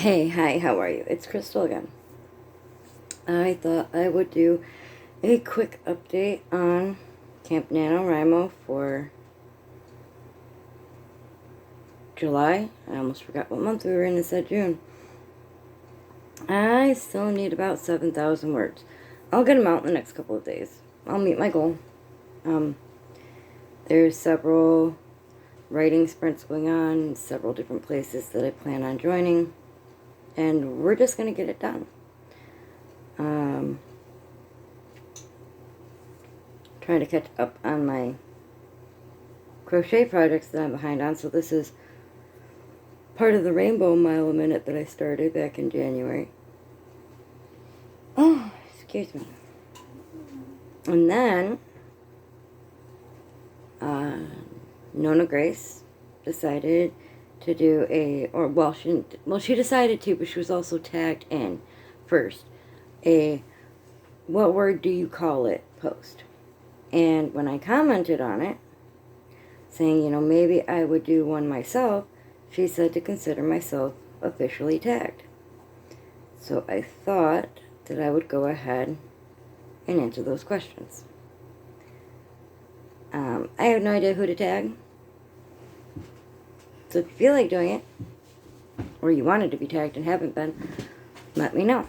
Hey, hi, how are you? It's Crystal again. I thought I would do a quick update on Camp NaNoWRIMO for July. I almost forgot what month we were in. It said June. I still need about 7,000 words. I'll get them out in the next couple of days. I'll meet my goal. There's several writing sprints going on, several different places that I plan on joining, and we're just going to get it done. Trying to catch up on my crochet projects that I'm behind on, so this is part of the Rainbow Mile a Minute that I started back in January. Oh, excuse me. And then NonnaGrace decided to do she decided to, but she was also tagged in first a "what word do you call it" post. And when I commented on it, saying, maybe I would do one myself, she said to consider myself officially tagged. So I thought that I would go ahead and answer those questions. I have no idea who to tag. So if you feel like doing it, or you wanted to be tagged and haven't been, let me know.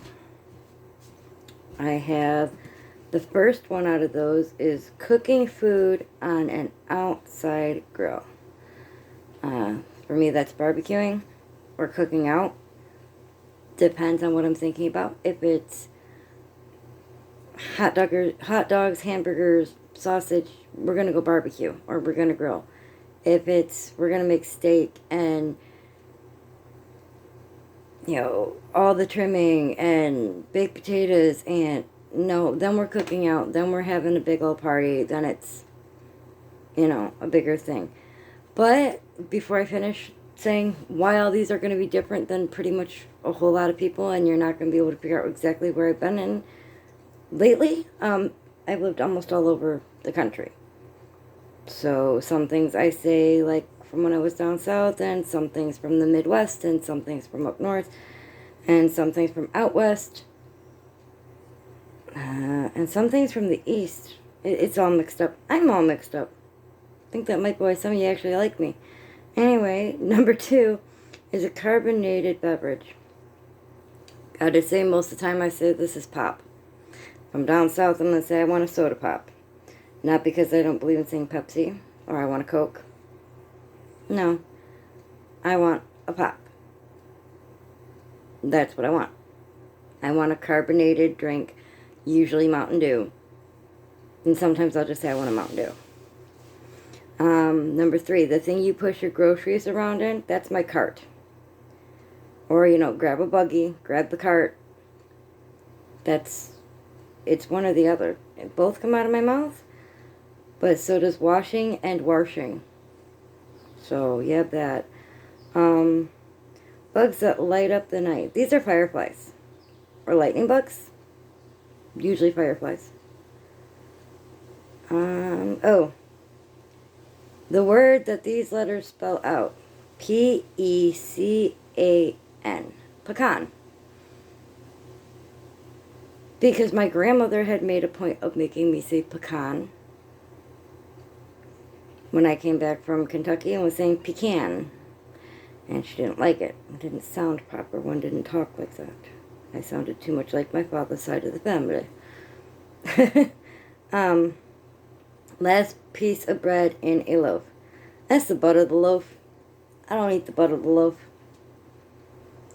I have the first one out of those is cooking food on an outside grill. For me, that's barbecuing or cooking out. Depends on what I'm thinking about. If it's hot dogs, hamburgers, sausage, we're going to go barbecue or we're going to grill. If it's, we're going to make steak and, all the trimming and baked potatoes and, no, then we're cooking out, then we're having a big old party, then it's, a bigger thing. But before I finish saying why all these are going to be different than pretty much a whole lot of people, and you're not going to be able to figure out exactly where I've been in lately, I've lived almost all over the country. So some things I say, like, from when I was down south, and some things from the Midwest, and some things from up north, and some things from out west, and some things from the east. It's all mixed up. I'm all mixed up. I think that might be why some of you actually like me. Anyway, number 2 is a carbonated beverage. Gotta say, most of the time I say this is pop. If I'm down south, I'm gonna say I want a soda pop. Not because I don't believe in saying Pepsi or I want a Coke. No, I want a pop. That's what I want. I want a carbonated drink, usually Mountain Dew. And sometimes I'll just say I want a Mountain Dew. Number 3, the thing you push your groceries around in, that's my cart. Or, grab a buggy, grab the cart. It's one or the other. Both come out of my mouth, but so does washing and washing. So, you have that. Bugs that light up the night. These are fireflies. Or lightning bugs. Usually fireflies. The word that these letters spell out. P-E-C-A-N. Pecan. Because my grandmother had made a point of making me say pecan when I came back from Kentucky and was saying pecan. And she didn't like it. It didn't sound proper. One didn't talk like that. I sounded too much like my father's side of the family. Last piece of bread in a loaf. That's the butt of the loaf. I don't eat the butt of the loaf.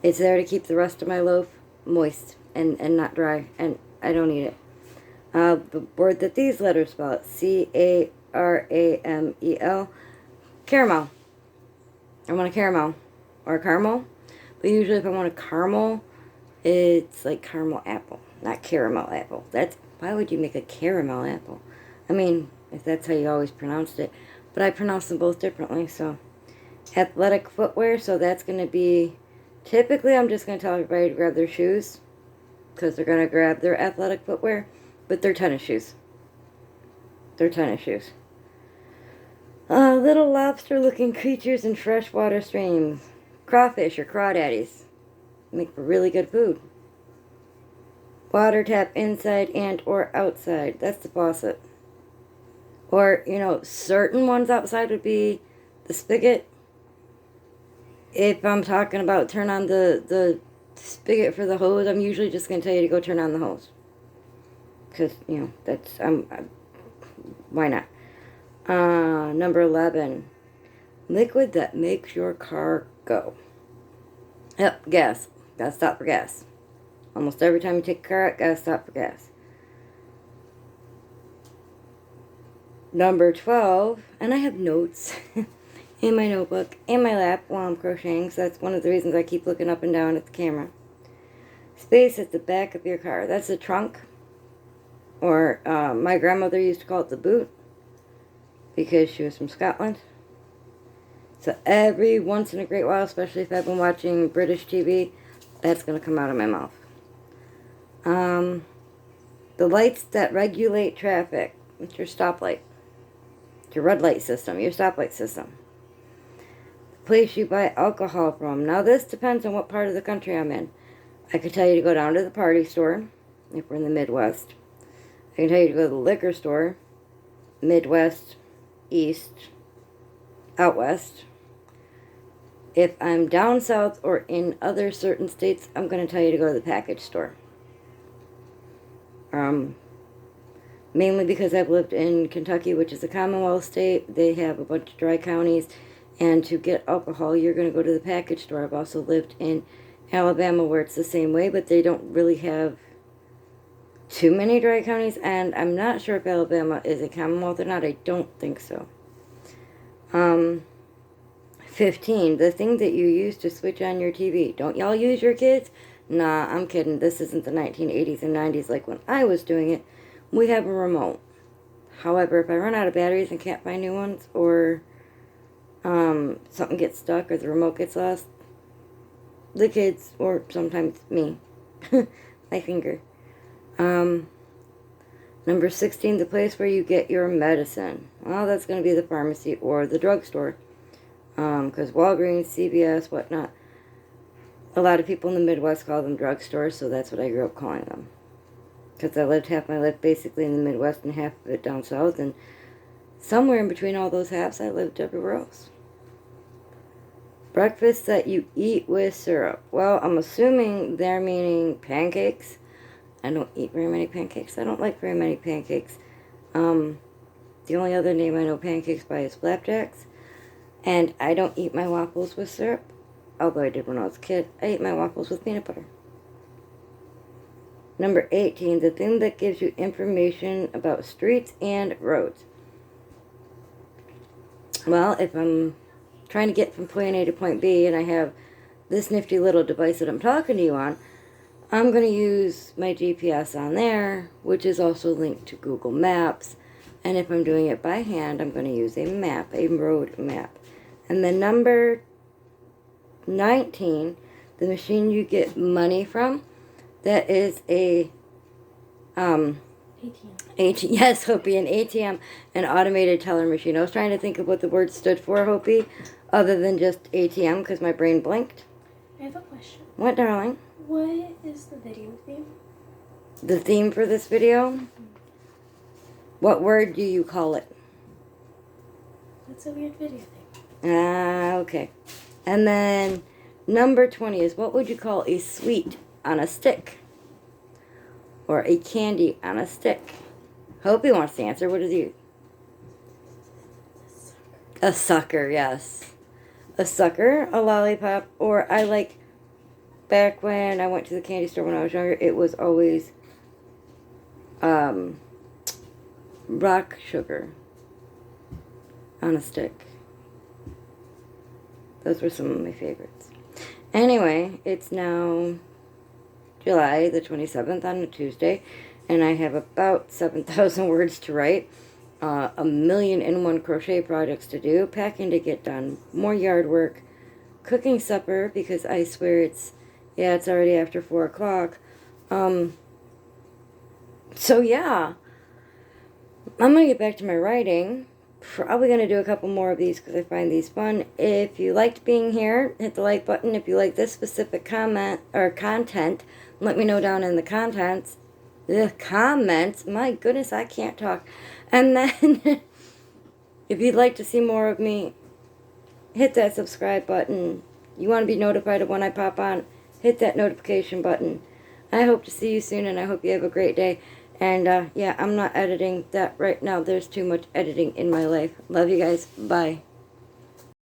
It's there to keep the rest of my loaf moist and not dry, and I don't eat it. The word that these letters spell it, C-A-R-A-M-E-L, caramel. I want a caramel, or a caramel, but usually if I want a caramel, it's like caramel apple, not caramel apple. Why would you make a caramel apple? I mean, if that's how you always pronounced it, but I pronounce them both differently. So athletic footwear, so that's going to be, typically I'm just going to tell everybody to grab their shoes, because they're going to grab their athletic footwear, but they're tennis shoes. They're tennis shoes. Little lobster-looking creatures in freshwater streams. Crawfish or crawdaddies. Make for really good food. Water tap inside and or outside. That's the faucet. Or, you know, certain ones outside would be the spigot. If I'm talking about turn on the spigot for the hose, I'm usually just going to tell you to go turn on the hose. Because, you know, that's, why not? Number 11. Liquid that makes your car go. Yep, gas. Gotta stop for gas. Almost every time you take a car out, gotta stop for gas. Number 12, and I have notes in my notebook, in my lap while I'm crocheting, so that's one of the reasons I keep looking up and down at the camera. Space at the back of your car. That's the trunk. Or my grandmother used to call it the boot, because she was from Scotland. So every once in a great while, especially if I've been watching British TV, that's going to come out of my mouth. The lights that regulate traffic. It's your stoplight. It's your red light system, your stoplight system. The place you buy alcohol from. Now this depends on what part of the country I'm in. I could tell you to go down to the party store, if we're in the Midwest. I can tell you to go to the liquor store, Midwest, East, out West. If I'm down south or in other certain states, I'm going to tell you to go to the package store. Mainly because I've lived in Kentucky, which is a Commonwealth state. They have a bunch of dry counties. And to get alcohol, you're going to go to the package store. I've also lived in Alabama where it's the same way, but they don't really have too many dry counties. And I'm not sure if Alabama is a Commonwealth or not. I don't think so. 15, the thing that you use to switch on your TV. Don't y'all use your kids? Nah, I'm kidding. This isn't the 1980s and 90s like when I was doing it. We have a remote. However, if I run out of batteries and can't find new ones, or something gets stuck or the remote gets lost, the kids, or sometimes me, my finger. Number 16, the place where you get your medicine. Well, that's going to be the pharmacy or the drugstore. Because Walgreens, CVS, whatnot, a lot of people in the Midwest call them drugstores, so that's what I grew up calling them. Because I lived half my life basically in the Midwest and half of it down south, and somewhere in between all those halves, I lived everywhere else. Breakfast that you eat with syrup. Well, I'm assuming they're meaning pancakes. I don't eat very many pancakes. I don't like very many pancakes. The only other name I know pancakes by is flapjacks. And I don't eat my waffles with syrup. Although I did when I was a kid. I eat my waffles with peanut butter. Number 18, the thing that gives you information about streets and roads. Well, if I'm trying to get from point A to point B and I have this nifty little device that I'm talking to you on, I'm going to use my GPS on there, which is also linked to Google Maps. And if I'm doing it by hand, I'm going to use a map, a road map. And then number 19, the machine you get money from, that is a ATM. Yes, Hopi, an ATM, an automated teller machine. I was trying to think of what the word stood for, Hopi, other than just ATM, because my brain blinked. I have a question. What, darling? What is the video theme? The theme for this video? Mm-hmm. What word do you call it? That's a weird video theme. Okay. And then number 20 is, what would you call a sweet on a stick? Or a candy on a stick? Hope he wants to answer. What is you? A sucker, yes. A sucker, a lollipop, or I like, back when I went to the candy store when I was younger, it was always rock sugar on a stick. Those were some of my favorites. Anyway, it's now July the 27th on a Tuesday, and I have about 7,000 words to write, 1,000,001 crochet projects to do, packing to get done, more yard work, cooking supper, because I swear it's already after 4 o'clock. So yeah, I'm going to get back to my writing, probably going to do a couple more of these because I find these fun. If you liked being here, hit the like button. If you like this specific comment or content, let me know down in the comments. My goodness, I can't talk. And then if you'd like to see more of me, hit that subscribe button. You want to be notified of when I pop on, hit that notification button. I hope to see you soon, and I hope you have a great day. And yeah, I'm not editing that right now. There's too much editing in my life. Love you guys. Bye.